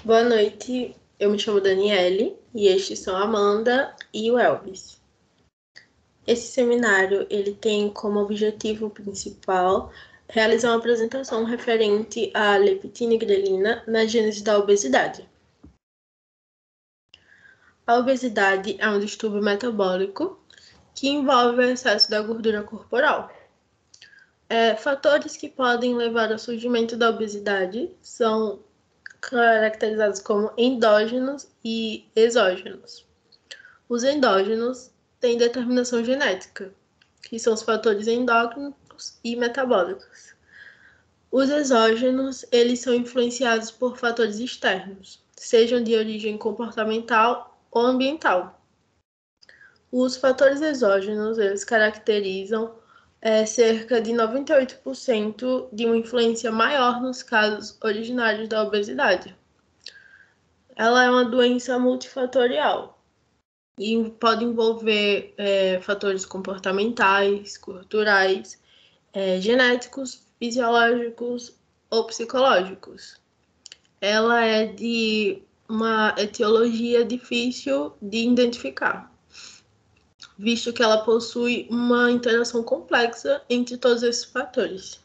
Boa noite, eu me chamo Daniele e estes são a Amanda e o Elvis. Esse seminário ele tem como objetivo principal realizar uma apresentação referente à leptina e grelina na gênese da obesidade. A obesidade é um distúrbio metabólico que envolve o excesso da gordura corporal. Fatores que podem levar ao surgimento da obesidade são caracterizados como endógenos e exógenos. Os endógenos têm determinação genética, que são os fatores endócrinos e metabólicos. Os exógenos, eles são influenciados por fatores externos, sejam de origem comportamental ou ambiental. Os fatores exógenos, eles caracterizam cerca de 98% de uma influência maior nos casos originários da obesidade. Ela é uma doença multifatorial e pode envolver fatores comportamentais, culturais, genéticos, fisiológicos ou psicológicos. Ela é de uma etiologia difícil de identificar, visto que ela possui uma interação complexa entre todos esses fatores.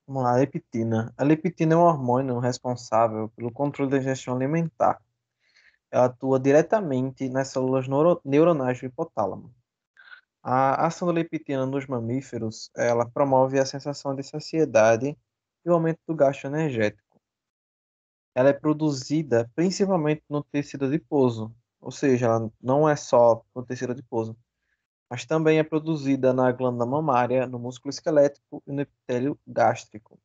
Vamos lá, leptina. A leptina é um hormônio responsável pelo controle da ingestão alimentar. Ela atua diretamente nas células neuronais do hipotálamo. A ação da leptina nos mamíferos, ela promove a sensação de saciedade e o aumento do gasto energético. Ela é produzida principalmente no tecido adiposo, ou seja, ela não é só no tecido adiposo, mas também é produzida na glândula mamária, no músculo esquelético e no epitélio gástrico.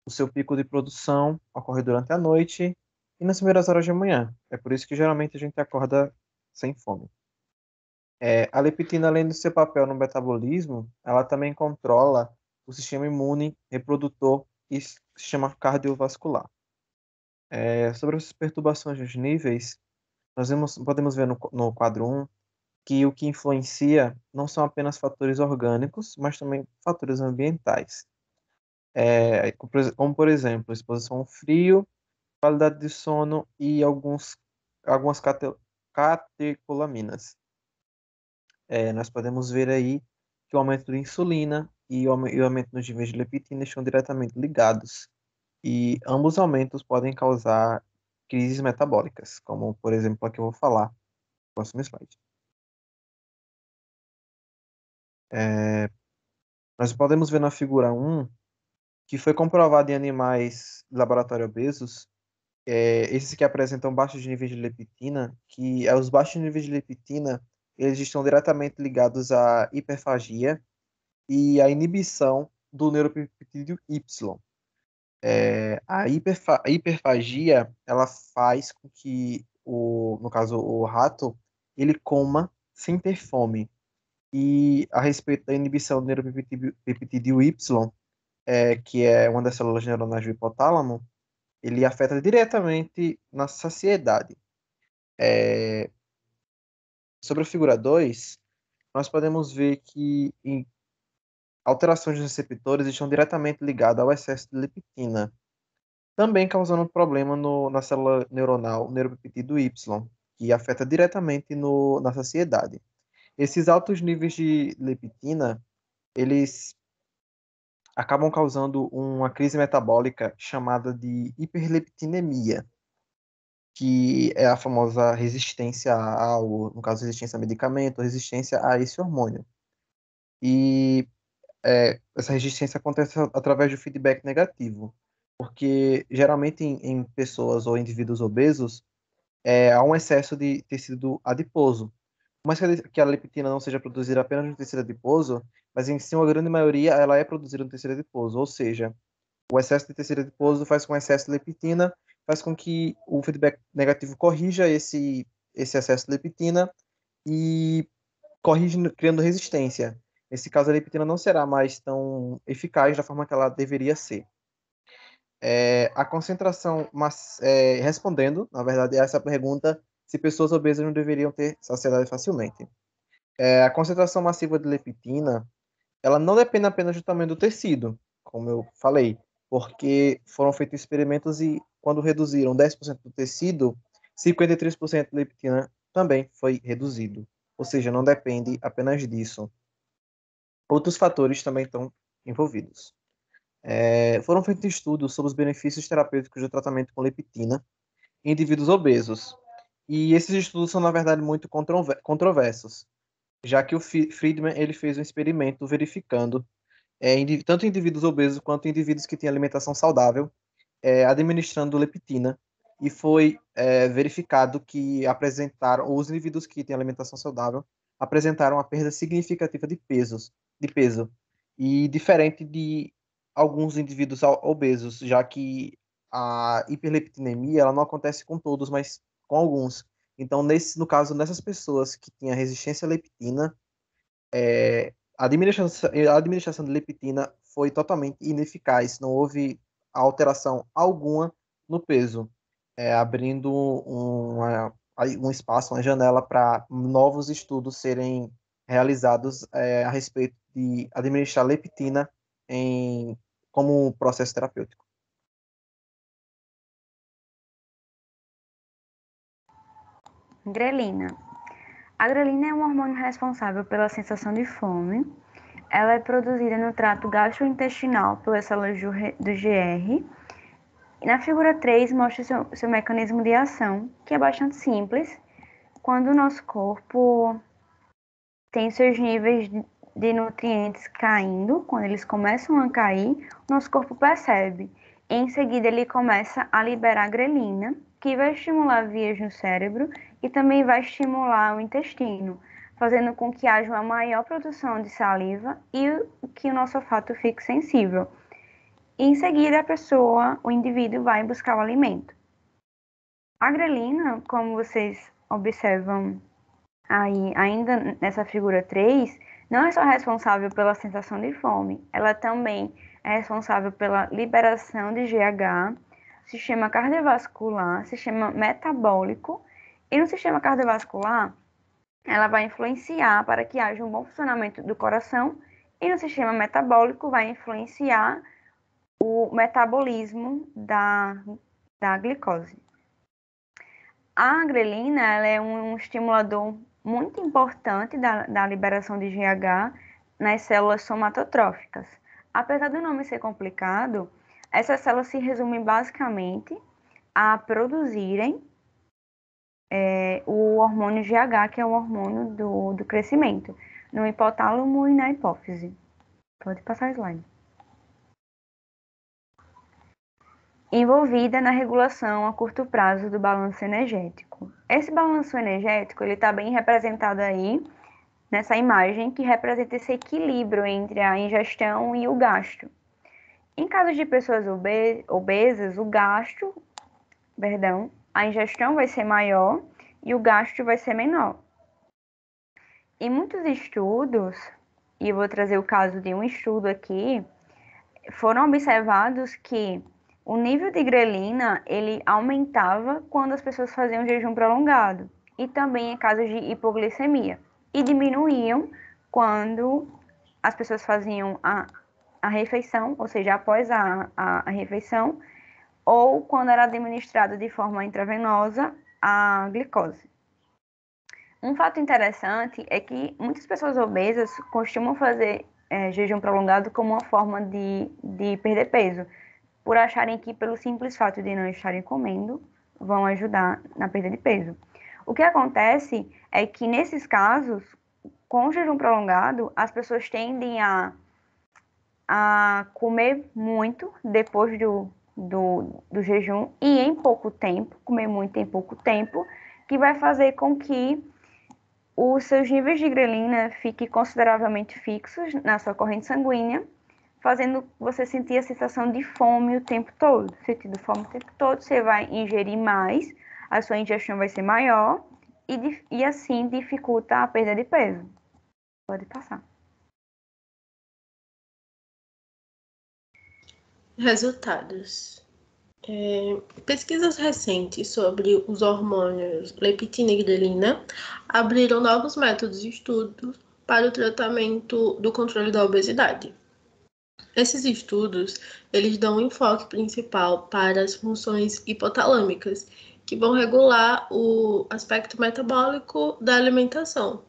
O seu pico de produção ocorre durante a noite e nas primeiras horas da manhã. É por isso que geralmente a gente acorda sem fome. A leptina, além do seu papel no metabolismo, ela também controla o sistema imune, reprodutor e sistema cardiovascular. Sobre as perturbações dos níveis, podemos ver no quadro 1 que o que influencia não são apenas fatores orgânicos, mas também fatores ambientais. Como, por exemplo, exposição ao frio, qualidade de sono e algumas catecolaminas. Nós podemos ver aí que o aumento da insulina e o aumento nos níveis de leptina estão diretamente ligados. E ambos os aumentos podem causar crises metabólicas, como, por exemplo, a que eu vou falar no próximo slide. Nós podemos ver na figura 1 que foi comprovado em animais de laboratório obesos, esses que apresentam baixos níveis de leptina, que os baixos níveis de leptina, eles estão diretamente ligados à hiperfagia e à inibição do neuropeptídeo Y. A hiperfagia, ela faz com que, no caso, o rato, ele coma sem ter fome. E a respeito da inibição do neuropeptídeo Y, que é uma das células neuronais do hipotálamo, ele afeta diretamente na saciedade. Sobre a figura 2, nós podemos ver que alterações dos receptores estão diretamente ligadas ao excesso de leptina, também causando um problema na célula neuronal neuropeptídeo Y, que afeta diretamente na saciedade. Esses altos níveis de leptina, eles acabam causando uma crise metabólica chamada de hiperleptinemia, que é a famosa resistência no caso, resistência a medicamento, resistência a esse hormônio. E essa resistência acontece através do feedback negativo, porque geralmente em pessoas ou indivíduos obesos, há um excesso de tecido adiposo. Por mais que a leptina não seja produzida apenas no tecido adiposo, mas em si, uma grande maioria, ela é produzida no tecido adiposo, ou seja, o excesso de tecido adiposo faz com excesso de leptina, faz com que o feedback negativo corrija esse excesso de leptina e corrige criando resistência. Nesse caso, a leptina não será mais tão eficaz da forma que ela deveria ser. A concentração, respondendo, na verdade, a essa pergunta, se pessoas obesas não deveriam ter saciedade facilmente. A concentração massiva de leptina, ela não depende apenas do tamanho do tecido, como eu falei. porque foram feitos experimentos e quando reduziram 10% do tecido, 53% de leptina também foi reduzido. Ou seja, não depende apenas disso. Outros fatores também estão envolvidos. Foram feitos estudos sobre os benefícios terapêuticos do tratamento com leptina em indivíduos obesos. E esses estudos são, na verdade, muito controversos, já que o Friedman ele fez um experimento verificando tanto indivíduos obesos quanto indivíduos que têm alimentação saudável, administrando leptina, e foi verificado que os indivíduos que têm alimentação saudável apresentaram uma perda significativa de peso, e diferente de alguns indivíduos obesos, já que a hiperleptinemia ela não acontece com todos, mas com alguns. Então, no caso, nessas pessoas que tinham resistência à leptina, a administração de leptina foi totalmente ineficaz, não houve alteração alguma no peso, abrindo um espaço, uma janela para novos estudos serem realizados a respeito de administrar leptina como um processo terapêutico. Grelina. A grelina é um hormônio responsável pela sensação de fome. Ela é produzida no trato gastrointestinal pelas células do GR. E na figura 3 mostra seu mecanismo de ação, que é bastante simples. Quando o nosso corpo tem seus níveis de nutrientes caindo, quando eles começam a cair, o nosso corpo percebe. Em seguida, ele começa a liberar grelina, que vai estimular vias no cérebro e também vai estimular o intestino, fazendo com que haja uma maior produção de saliva e que o nosso olfato fique sensível. E em seguida, o indivíduo vai buscar o alimento. A grelina, como vocês observam aí, ainda nessa figura 3, não é só responsável pela sensação de fome, ela também é responsável pela liberação de GH, sistema cardiovascular, sistema metabólico, e no sistema cardiovascular, ela vai influenciar para que haja um bom funcionamento do coração, e no sistema metabólico vai influenciar o metabolismo da glicose. A grelina ela é um estimulador muito importante da liberação de GH nas células somatotróficas. Apesar do nome ser complicado, essas células se resumem basicamente a produzirem o hormônio GH, que é o hormônio do crescimento, no hipotálamo e na hipófise. Pode passar o slide. Envolvida na regulação a curto prazo do balanço energético. Esse balanço energético ele está bem representado aí nessa imagem que representa esse equilíbrio entre a ingestão e o gasto. Em caso de pessoas obesas, a ingestão vai ser maior e o gasto vai ser menor. Em muitos estudos, e eu vou trazer o caso de um estudo aqui, foram observados que o nível de grelina, ele aumentava quando as pessoas faziam jejum prolongado e também em casos de hipoglicemia. E diminuíam quando as pessoas faziam a refeição, ou seja, após a refeição, ou quando era administrado de forma intravenosa a glicose. Um fato interessante é que muitas pessoas obesas costumam fazer jejum prolongado como uma forma de perder peso, por acharem que, pelo simples fato de não estarem comendo, vão ajudar na perda de peso. O que acontece é que, nesses casos, com o jejum prolongado, as pessoas tendem a comer muito depois do jejum e em pouco tempo, comer muito em pouco tempo, que vai fazer com que os seus níveis de grelina fiquem consideravelmente fixos na sua corrente sanguínea, fazendo você sentir a sensação de fome o tempo todo. Sentindo fome o tempo todo, você vai ingerir mais, a sua ingestão vai ser maior e assim dificulta a perda de peso. Pode passar. Resultados. Pesquisas recentes sobre os hormônios leptina e grelina abriram novos métodos de estudo para o tratamento do controle da obesidade. Esses estudos, eles dão um enfoque principal para as funções hipotalâmicas, que vão regular o aspecto metabólico da alimentação.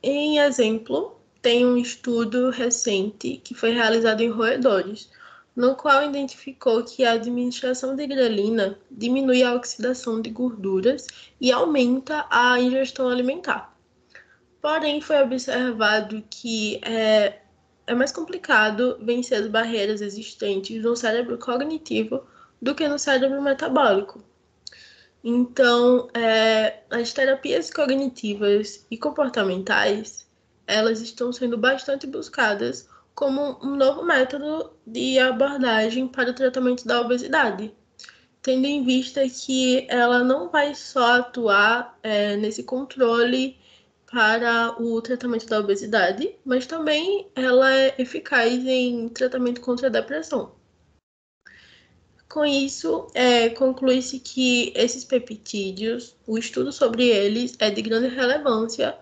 Em exemplo, tem um estudo recente que foi realizado em roedores, no qual identificou que a administração de grelina diminui a oxidação de gorduras e aumenta a ingestão alimentar. Porém, foi observado que é mais complicado vencer as barreiras existentes no cérebro cognitivo do que no cérebro metabólico. Então, as terapias cognitivas e comportamentais, elas estão sendo bastante buscadas como um novo método de abordagem para o tratamento da obesidade, tendo em vista que ela não vai só atuar nesse controle para o tratamento da obesidade, mas também ela é eficaz em tratamento contra a depressão. Com isso, conclui-se que esses peptídeos, o estudo sobre eles é de grande relevância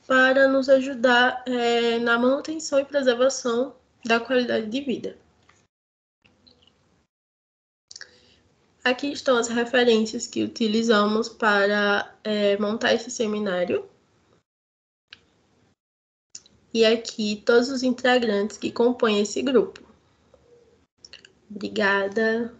para nos ajudar na manutenção e preservação da qualidade de vida. Aqui estão as referências que utilizamos para montar esse seminário. E aqui todos os integrantes que compõem esse grupo. Obrigada.